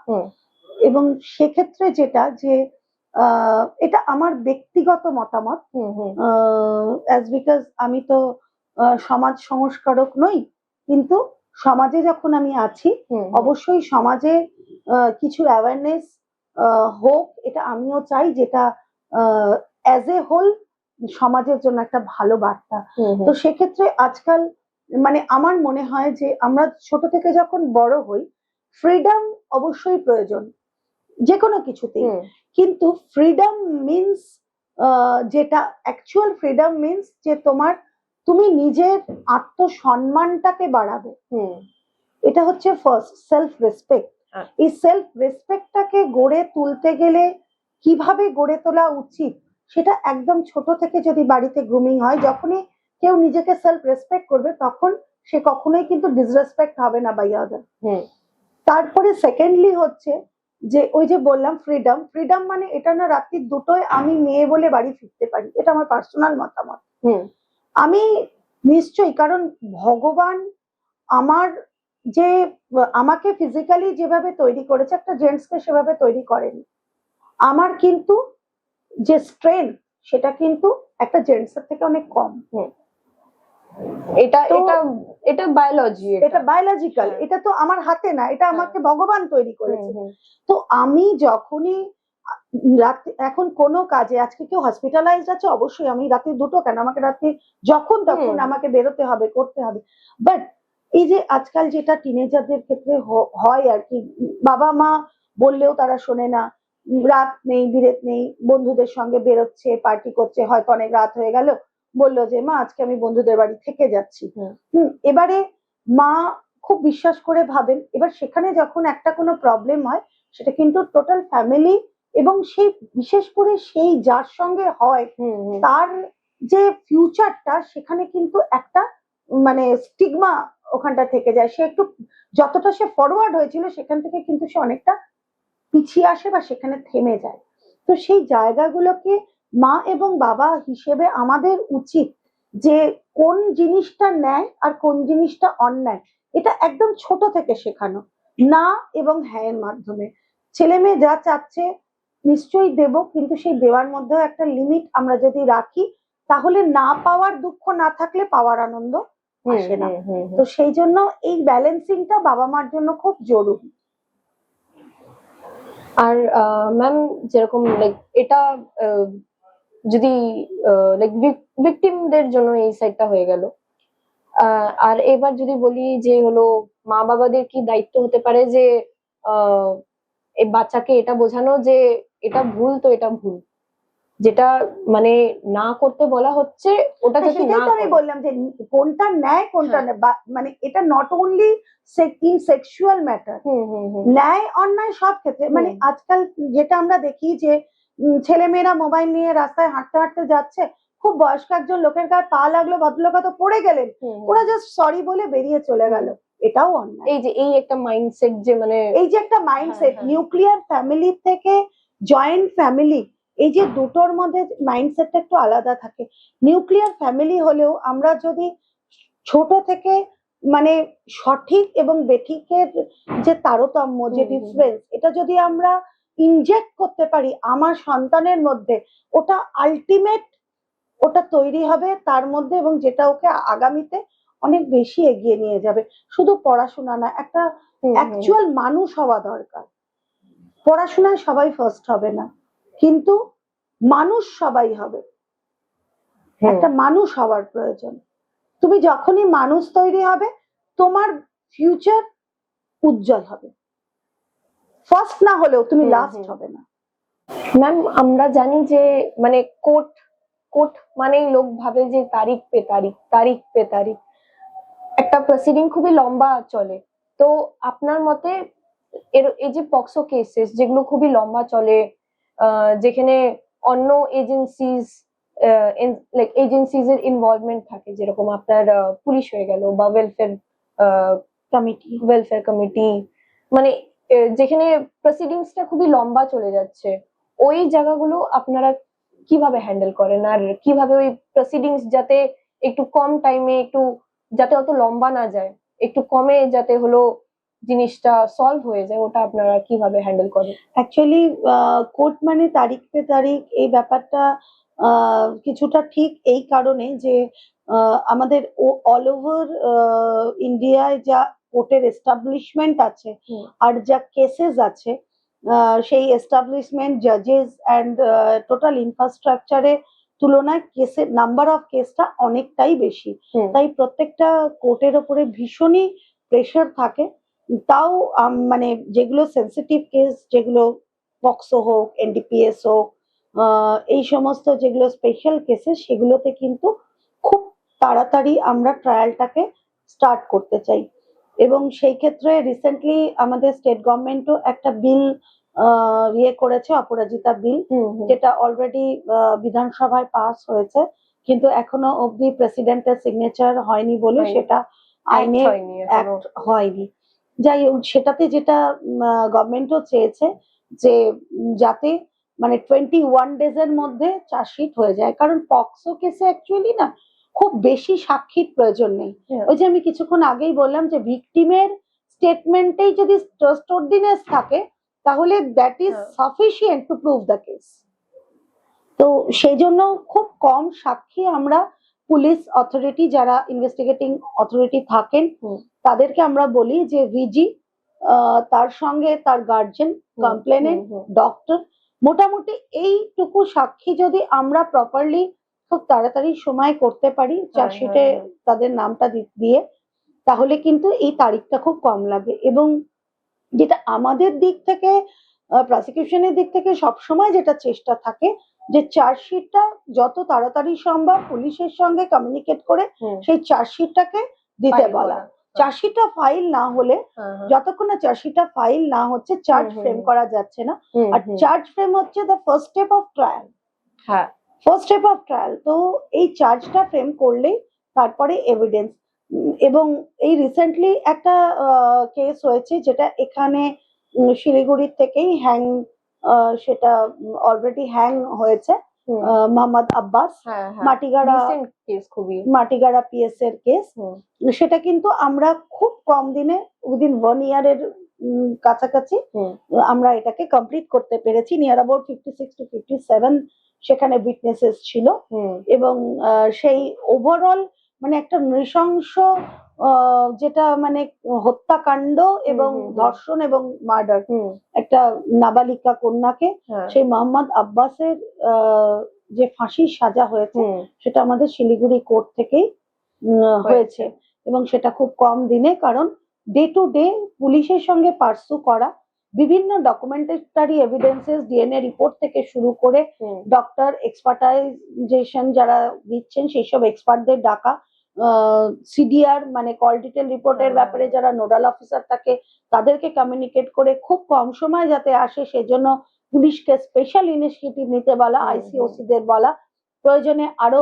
Speaker 2: এবং সেক্ষেত্রে যেটা যে এটা আমার ব্যক্তিগত মতামত, অ্যাজ বিকজ আমি তো সমাজ সংস্কারক নই, কিন্তু সমাজে যখন আমি আছি অবশ্যই সমাজে কিছু অ্যাওয়ারনেস হোক, এটা আমিও চাই, যেটা অ্যাজ এ হোল সমাজের জন্য একটা ভালো বার্তা। তো সেক্ষেত্রে আজকাল মানে আমার মনে হয় যে আমরা ছোট থেকে যখন বড় হই, ফ্রিডম অবশ্যই প্রয়োজন যে কোনো কিছুতেই, কিন্তু ফ্রিডম মিনস যেটা অ্যাকচুয়াল ফ্রিডম মিনস যে তুমি নিজের আত্মসম্মানটাকে বাড়াবে, এটা হচ্ছে ফার্স্ট সেলফ রেসপেক্ট। এই সেলফ রেসপেক্টটাকে গড়ে তুলতে গেলে কিভাবে গড়ে তোলা উচিত সেটা একদম ছোট থেকে যদি বাড়িতে গ্রুমিং হয়, যখনই কেউ নিজেকে সেলফ রেসপেক্ট করবে তখন সে কখনোই কিন্তু ডিসরেসপেক্ট হবে না বাই আদার। তারপরে সেকেন্ডলি হচ্ছে যে ওই যে বললাম ফ্রিডম মানে এটা না রাত্রি 2টোয় আমি মেয়ে বলে বাড়ি ফিরতে পারি, এটা আমার পার্সোনাল মতামত। আমি নিশ্চয়ই, কারণ ভগবান আমাকে ফিজিক্যালি যেভাবে তৈরি করেছে একটা জেন্টসকে সেভাবে তৈরি করেনি। আমার কিন্তু যে স্ট্রেংথ সেটা কিন্তু একটা জেন্টসের থেকে অনেক কম।
Speaker 1: এটা বায়োলজি,
Speaker 2: এটা বায়োলজিক্যাল, এটা তো আমার হাতে না, এটা আমাকে ভগবান তৈরি করেছে। তো আমি যখনই এখন কোনো কাজে, আজকে কেউ হসপিটালাইজড আছে, অবশ্যই আমি রাত্রি 2টো কেন, আমাকে রাত্রি যখন তখন আমাকে বেরোতে হবে, করতে হবে। বাট এই যে আজকাল যেটা টিনেজারদের ক্ষেত্রে হয় আর কি, বাবা মা বললেও তারা শোনে না, রাত নেই বিরেত নেই, বন্ধুদের সঙ্গে বেরোচ্ছে, পার্টি করছে, হয়তো অনেক রাত হয়ে গেল, বললো যে মা আজকে আমি বন্ধুদের বাড়ি থেকে যাচ্ছি। এবারে মা খুব বিশ্বাস করে ভাবেন, এবার সেখানে যখন একটা কোনো প্রবলেম হয় সেটা কিন্তু টোটাল ফ্যামিলি এবং সেই বিশেষ করে সেই যার সঙ্গে হয় তার যে ফিউচারটা, সেখানে কিন্তু একটা মানে স্টিগমা ওখানটা থেকে যায়। সে একটু যতটা সে ফরওয়ার্ড হয়েছিল সেখান থেকে কিন্তু সে অনেকটা পিছিয়ে আসে বা সেখানে থেমে যায়। তো সেই জায়গাগুলোকে মা এবং বাবা হিসেবে আমাদের উচিত যে কোন জিনিসটা ন্যায় আর কোন জিনিসটা অন্যায়, এটা একদম ছোট থেকে শেখানো, না এবং হ্যাঁ এর মাধ্যমে। ছেলে মেয়ে যা চাচ্ছে নিশ্চয়ই দেব, কিন্তু সেই দেওয়ার মধ্যেও একটা লিমিট আমরা যদি রাখি, তাহলে না পাওয়ার দুঃখ না থাকলে পাওয়ার আনন্দ আসে না। তো সেই জন্য এই ব্যালেন্সিংটা বাবা মার জন্য খুব জরুরি।
Speaker 1: আর ম্যাম যেরকম লাইক এটা যদি লাইক ভিকটিমদের জন্য এই সাইডটা হয়ে গেল, আর এবার যদি বলি যে হলো মা বাবাদের কি দায়িত্ব হতে পারে যে এই বাচ্চাকে এটা বোঝানো যে এটা ভুল, তো এটা ভুল, যেটা মানে না করতে বলা হচ্ছে ওটা যদি না,
Speaker 2: আমি বললাম যে কোনটা ন্যায় কোনটা মানে এটা not only in sexual matter, ন্যায় অন্যায় সব ক্ষেত্রে। মানে আজকাল যেটা আমরা দেখি যে ছেলেমেয়েরা মোবাইল নিয়ে রাস্তায় হাঁটতে হাঁটতে যাচ্ছে, খুব বয়স্ক একজন লোকের গায়ে পা লাগলো, ভদ্রলোক তো পড়ে গেলেন, ওরা জাস্ট সরি বলে বেরিয়ে চলে গেল, এটাও অন্যায়।
Speaker 1: এই একটা মাইন্ডসেট, যে মানে
Speaker 2: এই যে একটা মাইন্ডসেট, নিউক্লিয়ার ফ্যামিলি থেকে জয়েন্ট ফ্যামিলি, এই যে দুটোর মধ্যে মাইন্ডসেটটা একটু আলাদা থাকে। নিউক্লিয়ার ফ্যামিলি হলেও আমরা যদি ছোট থেকে মানে সঠিক এবং বেঠিকের যে তারতম্য, যে ডিফারেন্স, এটা যদি আমরা ইনজেক্ট করতে পারি আমার সন্তানের মধ্যে, ওটা আলটিমেট, ওটা তৈরি হবে তার মধ্যে, এবং যেটা ওকে আগামীতে অনেক বেশি এগিয়ে নিয়ে যাবে। শুধু পড়াশোনা না, একটা অ্যাকচুয়াল মানুষ হওয়া দরকার। পড়াশোনায় সবাই ফার্স্ট হবে না, কিন্তু মানুষ সবাই হবে। একটা মানুষ হওয়ার প্রয়োজন। তুমি যখনই মানুষ তৈরি হবে, তোমার ফিউচার উজ্জ্বল হবে। ফার্স্ট না হলেও তুমি লাস্ট হবে না।
Speaker 1: ম্যাম, আমরা জানি যে মানে কোর্ট কোর্ট মানেই লোক ভাবে যে তারিখ পে তারিখ, তারিখ পে তারিখ, একটা প্রসিডিং খুবই লম্বা চলে। তো আপনার মতে এই যে পক্সো কেসেস যেগুলো খুবই লম্বা চলে, যেখানে অন্য এজেন্সিজ এর ইনভলভমেন্ট থাকে, যেরকম আপনার পুলিশ হয়ে গেল বা ওয়েলফেয়ার কমিটি, মানে যেখানে প্রসিডিংসটা খুবই লম্বা চলে যাচ্ছে, ওই জায়গাগুলো আপনারা কিভাবে হ্যান্ডেল করেন? আর কিভাবে ওই প্রসিডিংস যাতে একটু কম টাইমে, একটু যাতে অত লম্বা না যায়, একটু কমে যাতে হলো জিনিসটা সলভ হয়ে যায়, ওটা আপনারা কিভাবে হ্যান্ডেল করেন?
Speaker 2: অ্যাকচুয়ালি কোর্ট মানে তারিখ পে তারিখ, এই ব্যাপারটা কিছুটা ঠিক এই কারণে যে আমাদের অল ওভার ইন্ডিয়ায় যা কোর্টের এস্টাবলিশমেন্ট আছে আর যা কেসেস আছে, সেই এস্টাবলিশমেন্ট, জাজেস অ্যান্ড টোটাল ইনফ্রাস্ট্রাকচারের তুলনায় কেসের নাম্বার অফ কেসটা অনেকটাই বেশি। তাই প্রত্যেকটা কোর্টের ওপরে ভীষণই প্রেশার থাকে। তাও মানে যেগুলো সেন্সিটিভ কেস, যেগুলো পক্সো হোক, এনডিপিএস হোক, এই সমস্ত যেগুলো স্পেশাল কেসেস, সেগুলোতে কিন্তু খুব তাড়াতাড়ি আমরা ট্রায়ালটাকে স্টার্ট করতে চাই। এবং সেই ক্ষেত্রে রিসেন্টলি আমাদের স্টেট গভর্নমেন্টও একটা বিল করেছে, অপরাজিতা বিল, যেটা অলরেডি বিধানসভায় পাস হয়েছে, কিন্তু এখনো অবধি প্রেসিডেন্টের সিগনেচার হয়নি বলে সেটা আইনে অ্যাক্ট হয়নি। যাই হোক, সেটাতে যেটা গভর্নমেন্টও চেয়েছে যে যাতে মানে 21 ডেজ এর মধ্যে চার্জশিট হয়ে যায়, কারণ পক্সো কেসে অ্যাকচুয়ালি না খুব বেশি সাক্ষীর প্রয়োজন নেই। ওই যে আমি কিছুক্ষণ আগেই বললাম যে ভিকটিমের স্টেটমেন্টেই যদি টর্ডিনেস থাকে, তাহলে that is sufficient to prove the case. তো সেই জন্য খুব কম সাক্ষী আমরা পুলিশ অথরিটি, যারা ইনভেস্টিগেটিং অথরিটি থাকেন, তাদেরকে আমরা বলি যে ভিজি, তার সঙ্গে তার গার্জেন, কমপ্লেনেন্ট, ডক্টর, মোটামুটি এইটুকু সাক্ষী যদি আমরা প্রপারলি খুব তাড়াতাড়ি সময় করতে পারি চার্জশিটে তাদের নামটা দিয়ে, তাহলে কিন্তু এই তারিখটা খুব কম লাগে। এবং যেটা আমাদের দিক থেকে, প্রসিকিউশনের দিক থেকে সবসময় যেটা চেষ্টা থাকে যে চার্জশিটটা যত তাড়াতাড়ি সম্ভব পুলিশের সঙ্গে কমিউনিকেট করে সেই চার্জশিটটাকে দিতে বলা। চার্জশিটটা ফাইল না হলে, যতক্ষণ না চার্জশিটটা ফাইল না হচ্ছে, চার্জ ফ্রেম করা যাচ্ছে না। আর চার্জ ফ্রেম হচ্ছে the first step of trial. First step of trial. তো এই চার্জটা ফ্রেম করলেই তারপরে এভিডেন্স। এবং এই রিসেন্টলি একটা কেস হয়েছে, যেটা এখানে শিলিগুড়ির থেকেই সেটা অলরেডি হ্যাং হয়েছে, মোহাম্মদ আব্বাস, মাটিগাড়া পিএস এর কেস। সেটা কিন্তু আমরা খুব কম দিনে, উইদিন 1 ইয়ারের কাছাকাছি আমরা এটাকে কমপ্লিট করতে পেরেছি। নিয়ার অ্যাবাউট 56 to 57 সেখানে উইটনেসেস ছিল। এবং সেই ওভারঅল মানে একটা নৃশংস, যেটা মানে হত্যাকাণ্ড এবং ধর্ষণ এবং মার্ডার, একটা নাবালিকা কন্যাকে সেই মোহাম্মদ আব্বাসের যে ফাঁসির সাজা হয়েছে, সেটা আমাদের শিলিগুড়ি কোর্ট থেকেই হয়েছে। এবং সেটা খুব কম দিনে, কারণ ডে টু ডে পুলিশের সঙ্গে পার্সু করা, বিভিন্ন ডকুমেন্টারি এভিডেন্সেস, ডিএনএ রিপোর্ট থেকে শুরু করে ডক্টর এক্সপার্টাইজেশন যারা দিচ্ছেন সেই সব এক্সপার্টদের ডাকা, সিডিআর মানে কল ডিটেল রিপোর্টের ব্যাপারে যারা নোডাল অফিসার থাকে তাদেরকে কমিউনিকেট করে খুব কম সময় যাতে আসে, সেজন্য পুলিশকে স্পেশাল ইনিশিয়েটিভ নিতে বলা, আইসিওসি দের বলা, প্রয়োজনে আরো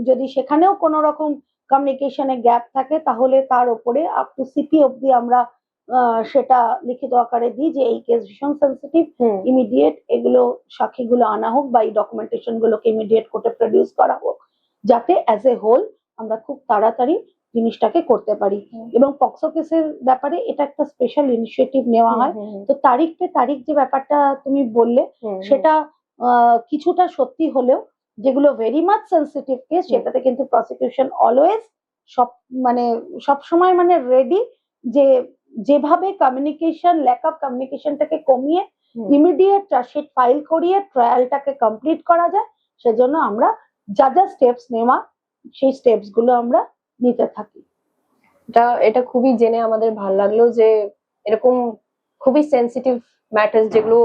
Speaker 2: যদি সেখানেও কোনো রকম কমিউনিকেশনে গ্যাপ থাকে তাহলে তার উপরে আপ টু সিপি অব্দি আমরা সেটা লিখিত আকারে দিই যে এই কেস ভীষণ সেন্সিটিভ, ইমিডিয়েট এগুলো সাক্ষীগুলো আনা হোক বা এই ডকুমেন্টেশন গুলোকে ইমিডিয়েট কোর্টে প্রডিউস করা হোক, যাতে অ্যাজ এ হোল আমরা খুব তাড়াতাড়ি জিনিসটাকে করতে পারি। এবং পক্সো কেসের ব্যাপারে এটা একটা স্পেশাল ইনিশিয়েটিভ নেওয়া হয়। তো তারিখ পে তারিখ যে ব্যাপারটা তুমি বললে, সেটা কিছুটা সত্যি হলেও যেগুলো ভেরি মাচ সেন্সিটিভ কেস সেটাতে কিন্তু প্রসিকিউশন অলওয়েজ সব সময় রেডি, যে যেভাবে কমিউনিকেশন, ল্যাক অফ কমিউনিকেশনটাকে কমিয়ে ইমিডিয়েট চার্জশিট ফাইল করিয়ে ট্রায়ালটাকে কমপ্লিট করা যায়, সেজন্য আমরা যা যা স্টেপস নেওয়া সেই স্টেপস গুলো আমরা নিতে থাকি।
Speaker 1: এটা খুবই জেনে আমাদের ভালো লাগলো যে এরকম খুবই সেন্সিটিভ ম্যাটার্স যেগুলো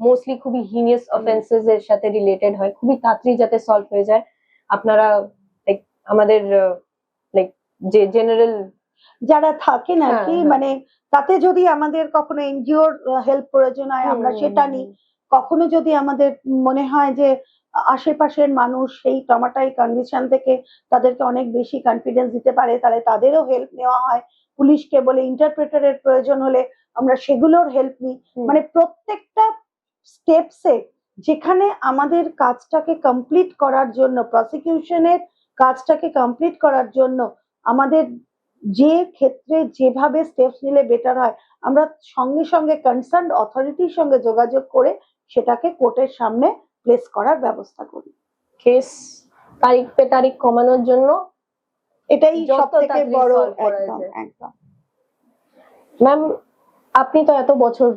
Speaker 1: মোস্টলি খুবই হিনিয়াস অফেন্সেস এর সাথে রিলেটেড হয়, খুবই তাড়াতাড়ি যাতে সলভ হয়ে যায়। আপনারা লাইক আমাদের লাইক যে জেনারেল
Speaker 2: যারা থাকেন আর কি, তাতে যদি আমাদের কখনো এনজিওর হেল্প প্রয়োজন হয় আমরা সেটা নিই। কখনো যদি আমাদের মনে হয় যে আশেপাশের মানুষ সেই ট্রমাটাইক কন্ডিশন থেকে তাদেরকে অনেক বেশি কনফিডেন্স দিতে পারে, তাহলে তাদেরও হেল্প নেওয়া হয়। পুলিশকে বলে ইন্টারপ্রেটারের প্রয়োজন হলে আমরা সেগুলোর হেল্প নিই। প্রত্যেকটা স্টেপসে যেখানে আমাদের কাজটাকে কমপ্লিট করার জন্য, প্রসিকিউশনের কাজটাকে কমপ্লিট করার জন্য আমাদের যে ক্ষেত্রে যেভাবে স্টেপস নিলে বেটার হয়, আমরা সঙ্গে সঙ্গে কনসার্ন অথরিটির সঙ্গে যোগাযোগ করে সেটাকে কোর্টের সামনে প্লেস করার ব্যবস্থা করি।
Speaker 1: কেস তারিখ পে তারিখ কমানোর জন্য
Speaker 2: এটাই সবথেকে বড়। একদম
Speaker 1: ম্যাম, আপনি তো এত বছর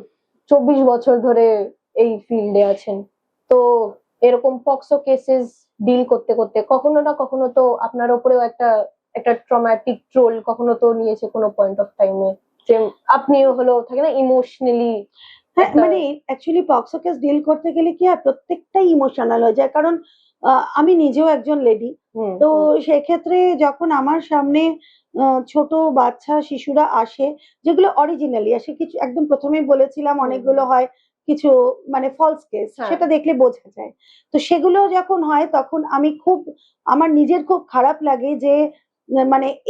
Speaker 1: 24 বছর ধরে এই ফিল্ডে আছেন, তো এরকম পক্সো কেসেস ডিল করতে করতে কখনো না কখনো তো আপনার উপরেও একটা ট্রমাটিক রোল কখনো তো নিয়েছে কোনো পয়েন্ট অফ টাইমে, যে আপনিও হলো থাকে না ইমোশনালি।
Speaker 2: হ্যাঁ, অ্যাকচুয়ালি পক্সো কেস ডিল করতে গেলে কি হয়, প্রত্যেকটাই ইমোশনাল হয়ে যায়। কারণ আমি নিজেও একজন লেডি, তো সেক্ষেত্রে যখন আমার সামনে ছোট বাচ্চা শিশুরা আসে, যেগুলো অরিজিনালি আসে, কিছু একদম প্রথমেই বলেছিলাম অনেকগুলো হয় কিছু ফলস কেস, সেটা দেখলে বোঝা যায়। তো সেগুলো যখন হয় তখন আমার নিজের খুব খারাপ লাগে যে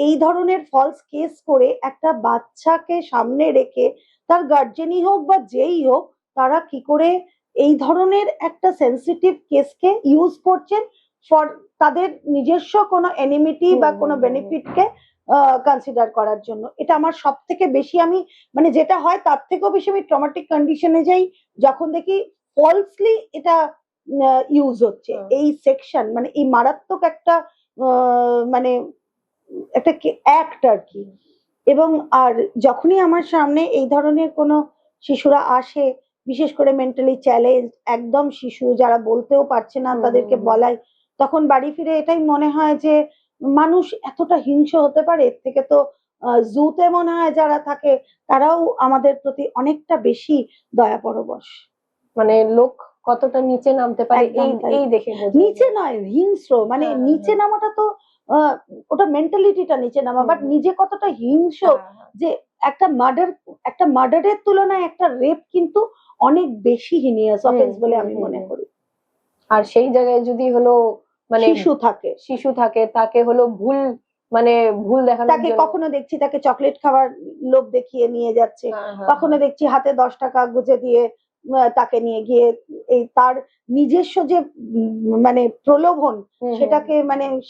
Speaker 2: এই ধরনের ফলস কেস করে একটা বাচ্চাকে সামনে রেখে তার গার্জেনই হোক বা যেই হোক, তারা কি করে এই ধরনের একটা সেন্সিটিভ কেসকে ইউজ করছেন ফর তাদের নিজস্ব কোনো এনিমিটি বা কোনো বেনিফিটকে কনসিডার করার জন্য। এটা আমার সব থেকে বেশি, আমি যেটা হয় তার থেকেও বেশি আমি ট্রমাটিক কন্ডিশনে যাই যখন দেখি ফলসলি এটা ইউজ হচ্ছে। এই সেকশন এই মারাত্মক একটা একটা অ্যাক্ট আর কি। এবং আর যখনই আমার সামনে এই ধরনের কোনো শিশুরা আসে, বিশেষ করে মেন্টালি চ্যালেঞ্জ একদম শিশু যারা বলতেও পারছে না, তাদেরকে বলাই, তখন বাড়ি ফিরে এটাই মনে হয় যে মানুষ এতটা হিংস্র হতে পারে। এর থেকে তো জুতে মনে হয় যারা থাকে তারাও আমাদের প্রতি অনেকটা বেশি দয়া পরবশ।
Speaker 1: লোক কতটা নিচে নামতে পারে এই দেখে
Speaker 2: নিচে নয়, হিংস্র নিচে নামাটা তো ওটা মেন্টালিটিটা নিচে নামা, বাট নিজে কতটা হিংস্র, যে একটা মার্ডারের তুলনায় একটা রেপ কিন্তু অনেক বেশি হিনিয়াস অফেন্স বলে আমি মনে করি।
Speaker 1: আর সেই জায়গায় যদি হলো শিশু থাকে তাকে হলো ভুল দেখানো,
Speaker 2: তাকে কখনো দেখছি তাকে চকলেট খাওয়ার লোভ দেখিয়ে নিয়ে যাচ্ছে, কখনো দেখছি হাতে 10 টাকা গুজে দিয়ে তাকে নিয়ে গিয়ে এই তার নিজস্ব যে প্রলোভন, সেটাকে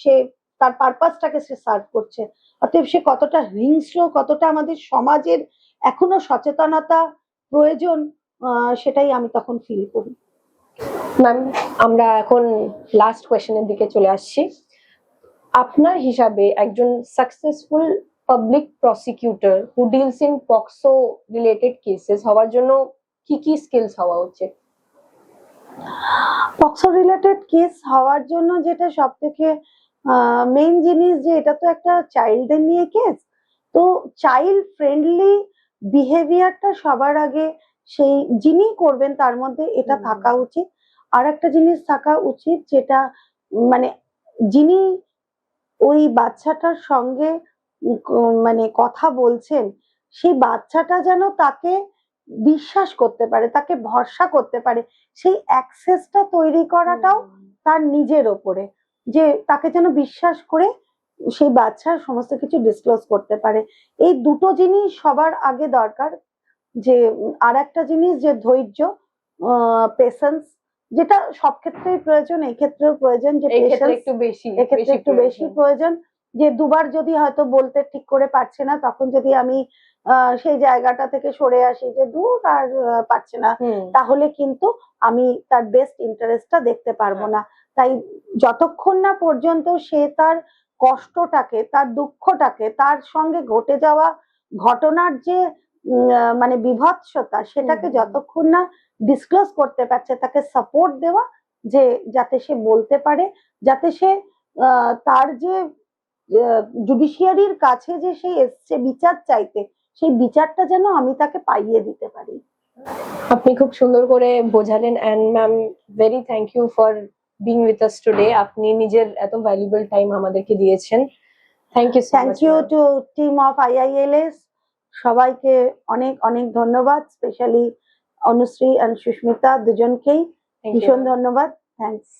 Speaker 2: সে তার পারপাসটাকে সে সার্ভ করছে। অতএব সে কতটা হিংস্র, কতটা আমাদের সমাজের এখনো সচেতনতা প্রয়োজন, সেটাই আমি তখন ফিল করি।
Speaker 1: ম্যাম, আমরা এখন লাস্ট কোয়েশ্চেনের দিকে চলে আসছি। আপনার হিসাবে একজন successful public prosecutor who deals in POCSO related cases হওয়ার জন্য কি কি স্কিলস হওয়া উচিত?
Speaker 2: পক্সো রিলেটেড কেস হওয়ার জন্য যেটা সব থেকে মেইন জিনিস, যে এটা তো একটা চাইল্ডদের নিয়ে কেস, তো চাইল্ড ফ্রেন্ডলি বিহেভিয়ারটা সবার আগে সেই যিনি করবেন তার মধ্যে এটা থাকা উচিত। আর একটা জিনিস থাকা উচিত, যেটা যিনি ওই বাচ্চাটার সঙ্গে কথা বলছেন, সেই বাচ্চাটা যেন তাকে বিশ্বাস করতে পারে, তাকে ভরসা করতে পারে। সেই অ্যাক্সেসটা তৈরি করাটাও তার নিজের ওপরে, যে তাকে যেন বিশ্বাস করে সেই বাচ্চা সমস্ত কিছু ডিসক্লোজ করতে পারে। এই দুটো জিনিস সবার আগে দরকার, যে আর একটা জিনিস যে ধৈর্য, পেশেন্স, যেটা সব ক্ষেত্রেই প্রয়োজন, এই ক্ষেত্রেও প্রয়োজন, যে
Speaker 1: এই ক্ষেত্রে
Speaker 2: পেশেন্স
Speaker 1: একটু বেশি
Speaker 2: এক্ষেত্রে একটু বেশি প্রয়োজন। যে দুবার যদি হয়তো বলতে ঠিক করে পারছে না, তখন যদি আমি সেই জায়গাটা থেকে সরে আসি যে দূর আর পারছে না, তাহলে কিন্তু আমি তার বেস্ট ইন্টারেস্টটা দেখতে পারবো না। তাই যতক্ষণ না পর্যন্ত সে তার কষ্টটাকে, তার দুঃখটাকে, তার সঙ্গে ঘটে যাওয়া ঘটনার যে মানে বিভৎসতা, সেটাকে যতক্ষণ না ডিসক্লোজ করতে পারছে, তাকে সাপোর্ট দেওয়া, যে যাতে সে বলতে পারে, যাতে সে তার যে জুডিশিয়ারির কাছে যে সে এসছে বিচার চাইতে, সেই বিচারটা যেন আমি তাকে পাইয়ে দিতে পারি।
Speaker 1: আপনি খুব সুন্দর করে বোঝালেন, and ma'am very thank you for being with us today. আপনি নিজের এত ভ্যালুয়েবল টাইম আমাদেরকে দিয়েছেন। Thank you so much.
Speaker 2: Thank you to team of IILS, সবাইকে অনেক অনেক ধন্যবাদ, স্পেশালি অনুশ্রী এন্ড সুস্মিতা দুজনকেই ভীষণ ধন্যবাদ। থ্যাংকস।